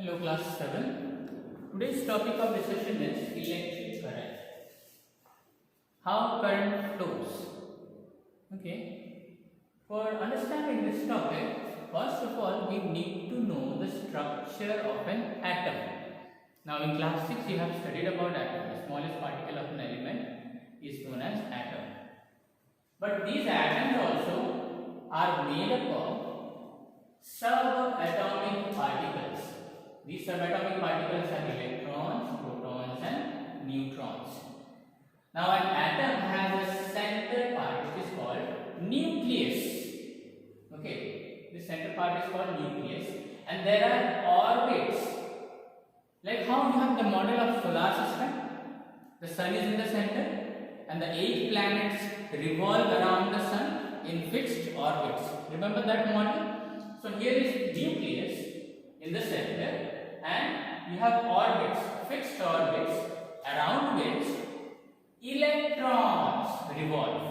Hello class 7. Today's topic of discussion is electric current. How current flows. Okay. For understanding this topic, first of all we need to know the structure of an atom. Now in class 6 you have studied about atom. The smallest particle of an element is known as atom. But these atoms also are made up of subatomic particles. These subatomic particles are electrons, protons and neutrons. Now an atom has a center part which is called nucleus. Okay, this center part is called nucleus, and there are orbits. Like how you have the model of solar system, the sun is in the center and the 8 planets revolve around the sun in fixed orbits. Remember that model? So here is nucleus in the center and you have orbits, fixed orbits around which electrons revolve.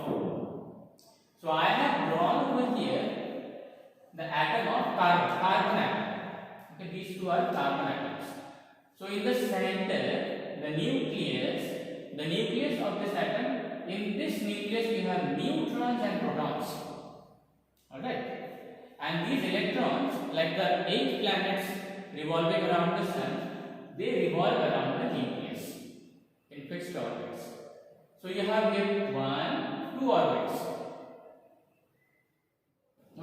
So I have drawn over here the atom of carbon atom. Okay, these two are carbon atoms. So in the center, the nucleus of this atom, in this nucleus we have neutrons and protons. Alright. And these electrons, like the 8 planets revolving around the sun, they revolve around the nucleus in fixed orbits. So you have here 1, 2 orbits.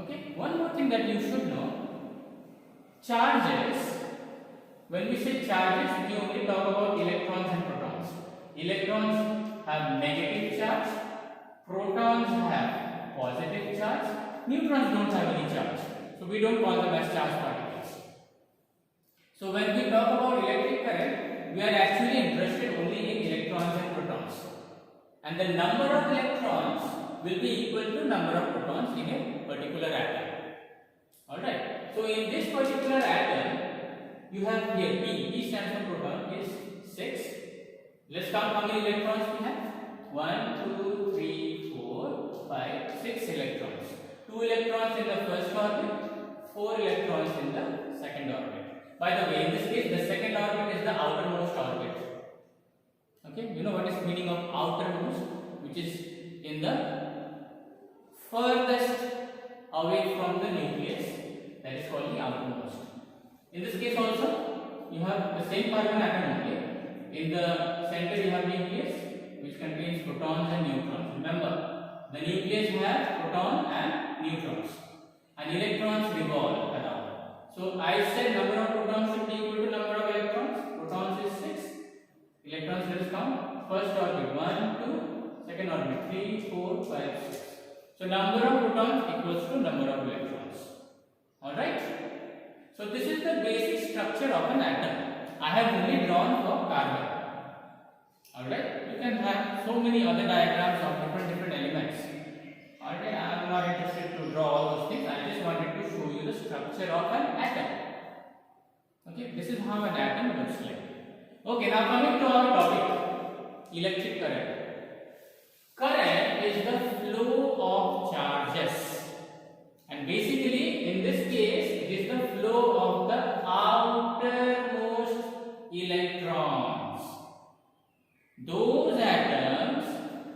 Okay, one more thing that you should know, charges. When we say charges, we only talk about electrons and protons. Electrons have negative charge, protons have positive charge, neutrons don't have any charge. So we don't call them as charged particles. So when we talk about electric current, we are actually interested only in electrons and protons. And the number of electrons will be equal to number of protons in a particular atom. Alright. So in this particular atom, you have here P. P stands for proton is 6. Let's count how many electrons we have. 1, 2, 3, 4, 5, 6 electrons. 2 electrons in the first orbit, 4 electrons in the second orbit. By the way, in this case, the second orbit is the outermost orbit. Okay, you know what is the meaning of outermost, which is in the furthest away from the nucleus, that is called the outermost. In this case also, you have the same carbon atom only. In the center you have nucleus, which contains protons and neutrons. Remember, the nucleus has proton and neutrons, and electrons revolve around. So I said number of protons should be equal to number of electrons. Protons is 6. Electrons, let us count. First orbit 1, 2, second orbit 3, 4, 5, 6. So number of protons equals to number of electrons. Alright? So this is the basic structure of an atom. I have only drawn for carbon. Alright? You can have so many other diagrams of different elements. Alright? I am not interested to draw all those things. I just wanted to show you the structure of an atom. Okay? This is how an atom looks like. Okay, now coming to our topic, electric current. Current is the flow of charges, and basically in this case it is the flow of the outermost electrons, those atoms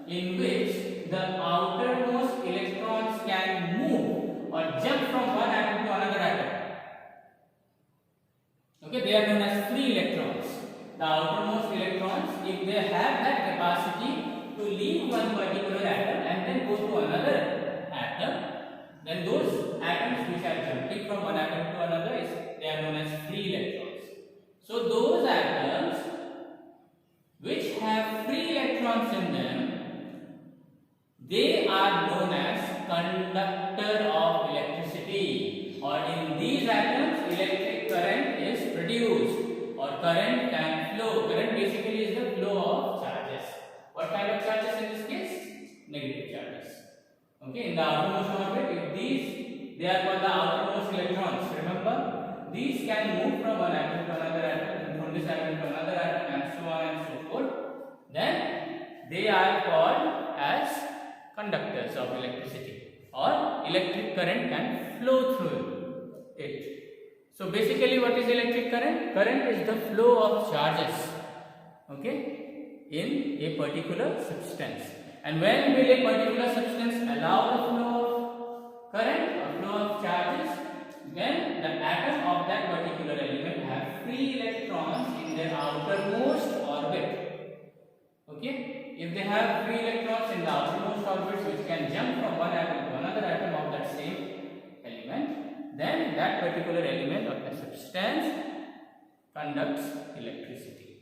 in which the outermost electrons can move or jump from one atom to another atom. Okay, they are known as free electrons. The outermost electrons, if they have that capacity to leave one particular atom and then go to another atom, then those atoms which are jumping from one atom to another, they are known as free electrons. So those atoms which have free electrons in them, they are known as conductor of electricity, or in these atoms electric current is produced, or current can flow. Current basically is the flow of charges. What kind of charges in this case? Negative charges. Okay, in the outermost orbit, if these, they are called the outermost electrons. Remember, these can move from one atom to another atom, and from this atom to another atom, and so on and so forth. Then they are called as conductors of electricity, or electric current can flow through it. So basically what is electric current? Current is the flow of charges, okay, in a particular substance. And when will a particular substance allow the flow of current or flow of charges? When the atom of that particular element have free electrons in their outermost orbit. Okay, if they have free electrons in the outermost orbits which can jump from one atom to another atom of that same element, then that particular element or the substance conducts electricity.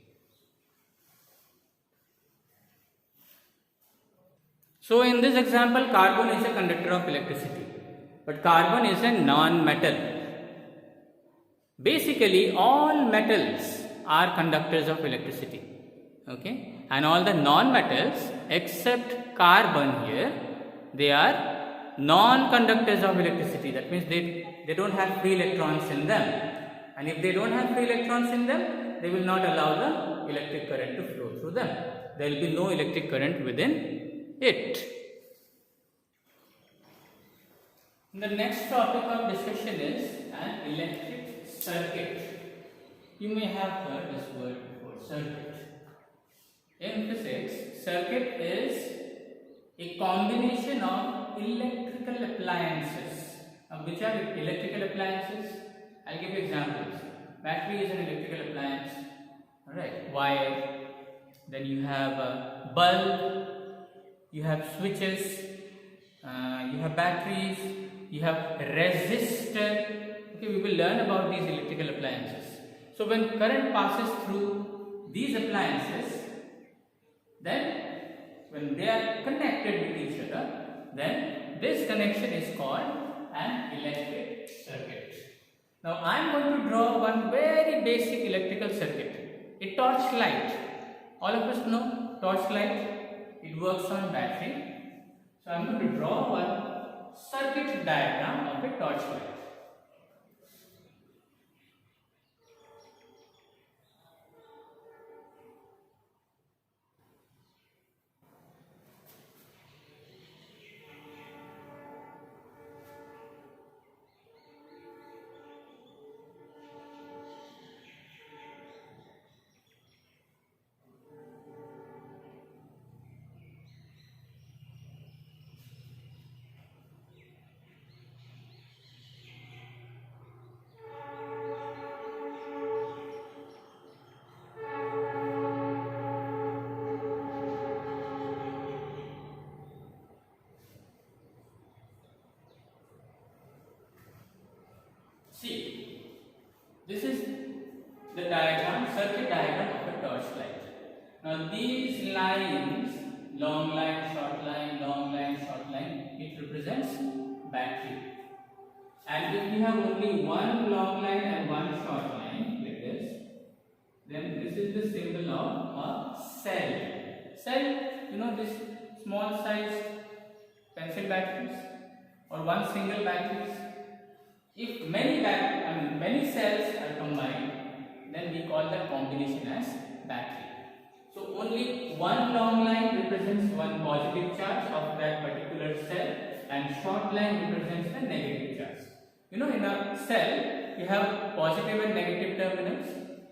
So in this example, carbon is a conductor of electricity, but carbon is a non-metal. Basically all metals are conductors of electricity, okay, and all the non-metals except carbon here, they are non-conductors of electricity. That means they don't have free electrons in them, and if they don't have free electrons in them, they will not allow the electric current to flow through them. There will be no electric current within it. The next topic of discussion is an electric circuit. You may have heard this word before, circuit. In physics, circuit is a combination of electrical appliances. Now, which are electrical appliances? I'll give you examples. Battery is an electrical appliance. Alright, wire. Then you have a bulb. You have switches. You have batteries. You have resistor. Okay, we will learn about these electrical appliances. So when current passes through these appliances, then when they are connected with each other, then this connection is called an electric circuit. Now I am going to draw one very basic electrical circuit, a torch light. All of us know torch light, it works on battery. So I am going to draw one circuit diagram of a torch light. See, this is the diagram, circuit diagram of a torch light. Now these lines, long line, short line, long line, short line, it represents battery. And if you have only one long line and one short line, like this, then this is the symbol of a cell. Cell, you know, this small sized pencil batteries or one single batteries. If many cells are combined, then we call that combination as battery. So only one long line represents one positive charge of that particular cell, and short line represents the negative charge. You know, in a cell you have positive and negative terminals.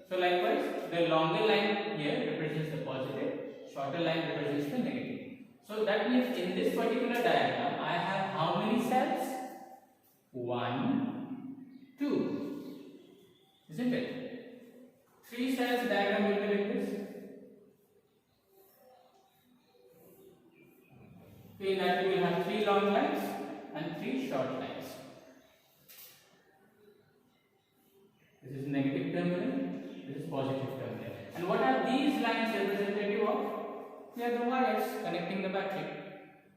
So likewise, the longer line here represents the positive, shorter line represents the negative. So that means in this particular diagram I have how many cells? 1, 2, isn't it? 3 cells diagram will be like this. Okay, in that we will have 3 long lines and 3 short lines. This is negative terminal, this is positive terminal. And what are these lines representative of? They are the wires connecting the battery.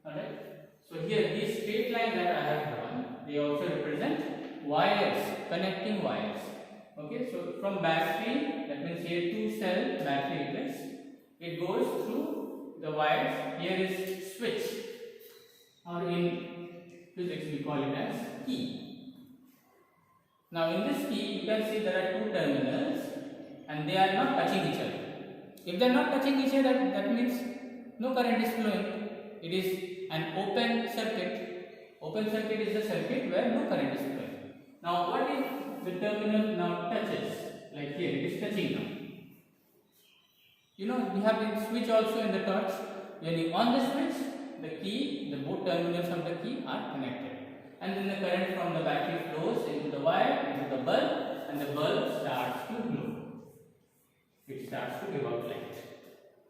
Alright. So here these straight lines that I have drawn, they also represent wires, connecting wires. Okay, so from battery, that means here 2 cell battery it is. It goes through the wires. Here is switch, or in physics we call it as key. Now in this key you can see there are 2 terminals and they are not touching each other. If they are not touching each other, that means no current is flowing. It is an open circuit. Open circuit is a circuit where no current is flowing. Now what if the terminal now touches, like here it is touching now. You know, we have a switch also in the torch. When you on the switch, the key, the both terminals of the key are connected, and then the current from the battery flows into the wire, into the bulb, and the bulb starts to glow. It starts to give out light.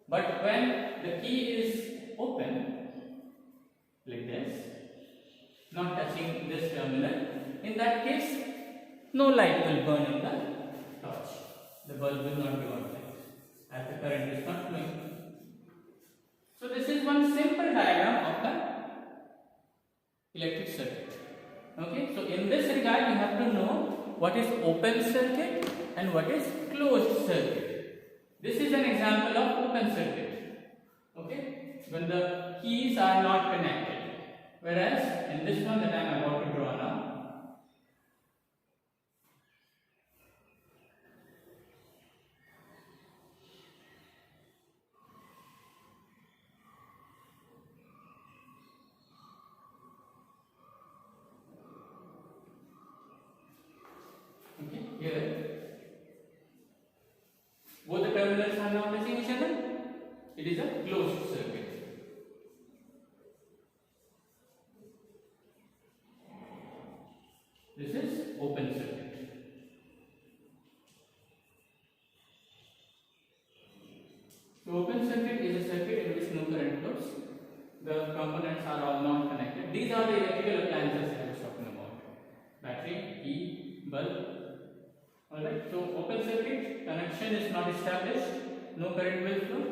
But when the key is open, like this, not touching this terminal, in that case, no light will burn in the torch. The bulb will not give out light, as the current is not flowing. So this is one simple diagram of the electric circuit. Okay, so in this regard, you have to know what is open circuit and what is closed circuit. This is an example of open circuit. Okay, when the keys are not connected. Whereas in this one that I am about to draw now, okay, here both the terminals are now touching each other. It is a closed circuit. This is open circuit. So open circuit is a circuit in which no current flows. The components are all not connected. These are the electrical appliances I was talking about. Battery, key, bulb. Alright, so open circuit, connection is not established, no current will flow.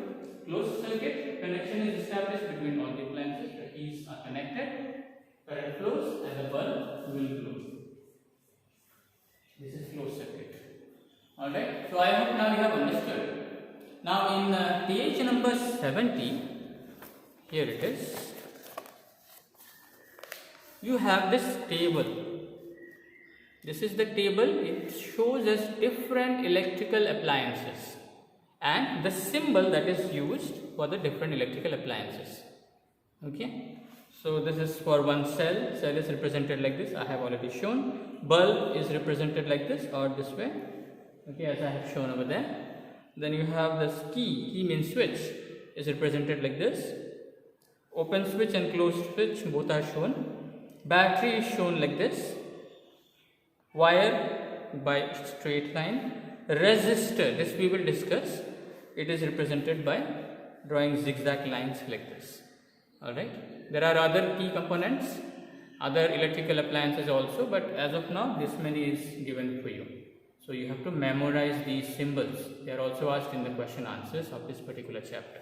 Closed circuit, connection is established between all the appliances, the keys are connected, current flows and the bulb will glow. This is closed circuit. Alright, so I hope now you have understood. Now in page number 70, here it is, you have this table. This is the table. It shows us different electrical appliances and the symbol that is used for the different electrical appliances. Okay, so this is for one cell. Cell is represented like this. I have already shown. Bulb is represented like this or this way. Okay, as I have shown over there. Then you have this key. Key means switch is represented like this. Open switch and closed switch both are shown. Battery is shown like this. Wire by straight line. Resistor, this we will discuss. It is represented by drawing zigzag lines like this. Alright. There are other key components, other electrical appliances also, but as of now this many is given for you. So you have to memorize these symbols. They are also asked in the question answers of this particular chapter.